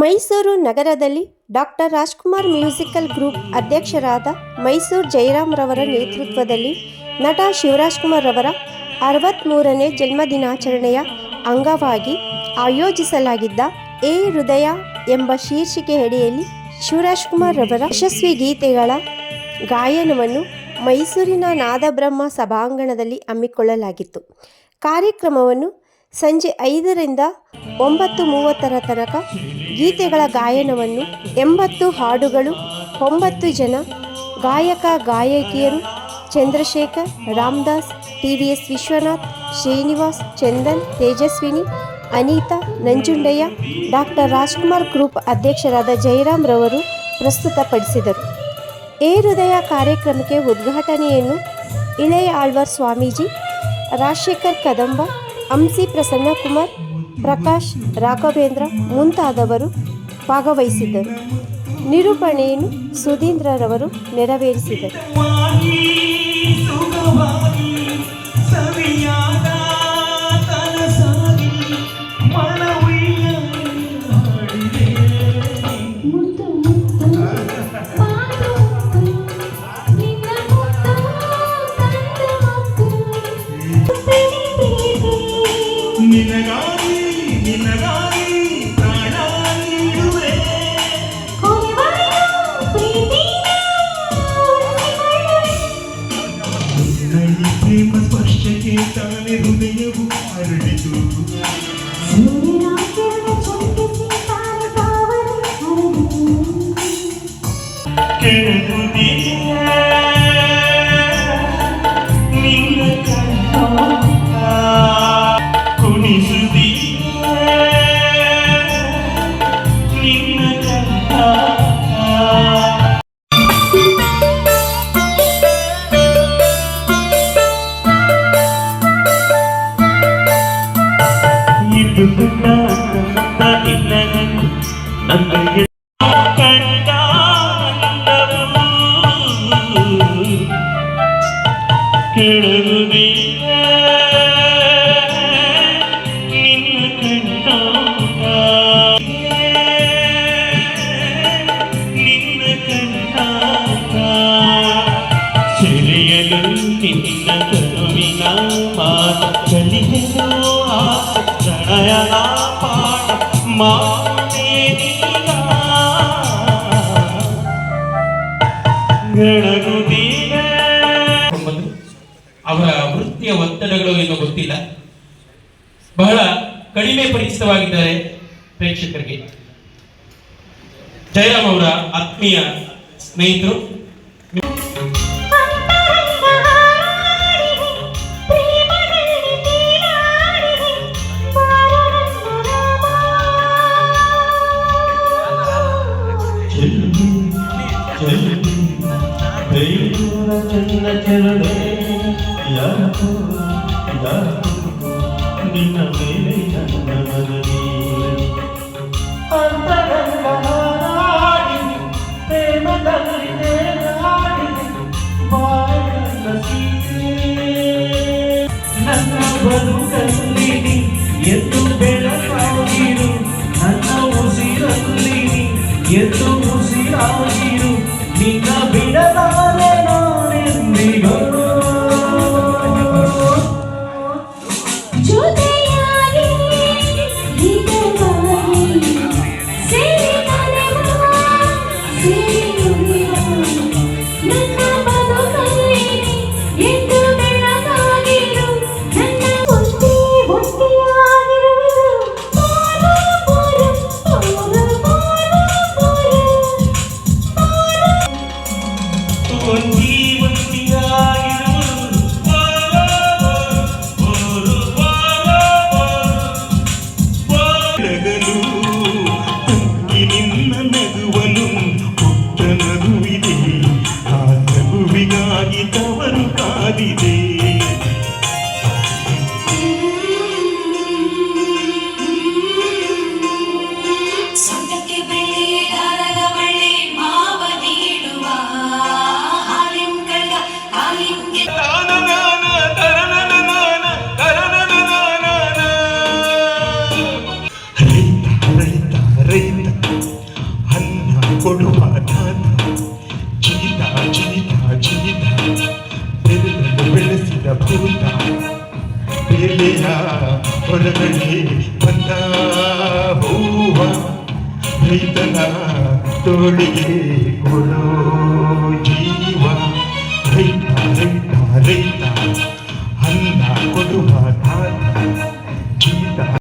ಮೈಸೂರು ನಗರದಲ್ಲಿ doctor Rajkumar musical group ಅಧ್ಯಕ್ಷರಾದ ಮೈಸೂರು ಜಯರಾಮ್ರವರ ನೇತೃತ್ವದಲ್ಲಿ ನಟ ಶಿವರಾಜ್ಕುಮಾರ್ ರವರ 63ನೇ ಜನ್ಮದಿನಾಚರಣೆಯ ಅಂಗವಾಗಿ ಆಯೋಜಿಸಲಾಗಿದ್ದ ಏ ಹೃದಯ ಎಂಬ ಶೀರ್ಷಿಕೆಯಡಿಯಲ್ಲಿ ಶಿವರಾಜ್ಕುಮಾರ್ ರವರ ಯಶಸ್ವಿ ಗೀತೆಗಳ ಗಾಯನವನ್ನು ಮೈಸೂರಿನ ನಾದಬ್ರಹ್ಮ ಸಭಾಂಗಣದಲ್ಲಿ ಹಮ್ಮಿಕೊಳ್ಳಲಾಗಿತ್ತು. ಕಾರ್ಯಕ್ರಮವನ್ನು ಸಂಜೆ 5ರಿಂದ 9:30 ತನಕ ಗೀತೆಗಳ ಗಾಯನವನ್ನು 80 ಹಾಡುಗಳು 9 ಜನ ಗಾಯಕ ಗಾಯಕಿಯರು Chandrashekhar, Ramdas, TVS Vishwanath, Srinivas, Chandan, Tejaswini, Anita, Nanjundaiah, doctor Rajkumar group ಅಧ್ಯಕ್ಷರಾದ ಜಯರಾಮ್ ರವರು ಪ್ರಸ್ತುತಪಡಿಸಿದರು. ಏ ಹೃದಯ ಕಾರ್ಯಕ್ರಮಕ್ಕೆ ಉದ್ಘಾಟನೆಯನ್ನು ಇಳೆಯ ಆಳ್ವಾರ್ ಸ್ವಾಮೀಜಿ, ರಾಜಶೇಖರ್ ಕದಂಬ, ಅಂಸಿ ಪ್ರಸನ್ನಕುಮಾರ್, ಪ್ರಕಾಶ್ ರಾಘವೇಂದ್ರ ಮುಂತಾದವರು ಭಾಗವಹಿಸಿದ್ದರು. ನಿರೂಪಣೆಯನ್ನು ಸುಧೀಂದ್ರರವರು ನೆರವೇರಿಸಿದರು. ಹೃದಯವು ಹರಡಿತು ಅವರ ವೃತ್ತಿಯ ಒತ್ತಡಗಳು ಏನೋ ಗೊತ್ತಿಲ್ಲ, ಬಹಳ ಕಡಿಮೆ ಪರಿಚಿತವಾಗಿದ್ದಾರೆ ಪ್ರೇಕ್ಷಕರಿಗೆ. ಜಯರಾಮ್ ಅವರ ಆತ್ಮೀಯ ಸ್ನೇಹಿತರು. ನಿನ್ನ ಮೇಲೆ ನನ್ನ ಮನವಿ ಪ್ರೇಮದಲ್ಲಿ ನನ್ನ ಬದುಕಲ್ಲಿ ಎಂದು ಬೆಳಕಾಗಿರು, ನನ್ನ ಉಸಿರಲ್ಲಿ ಎಂದು ಉಸಿರಾಗಿರು, ನಿನ್ನ ಬಿಡಲಾರೆ ನಾನೆಂದಿಗೂ. ಎದೆಯ ಹೊರಗಡೆ ಬಂದ ಹೂವ ರೈತನ ತೋಳಿಗೆ ಕೊಡೋ ಜೀವ ರೈತ ರೈತ ರೈತ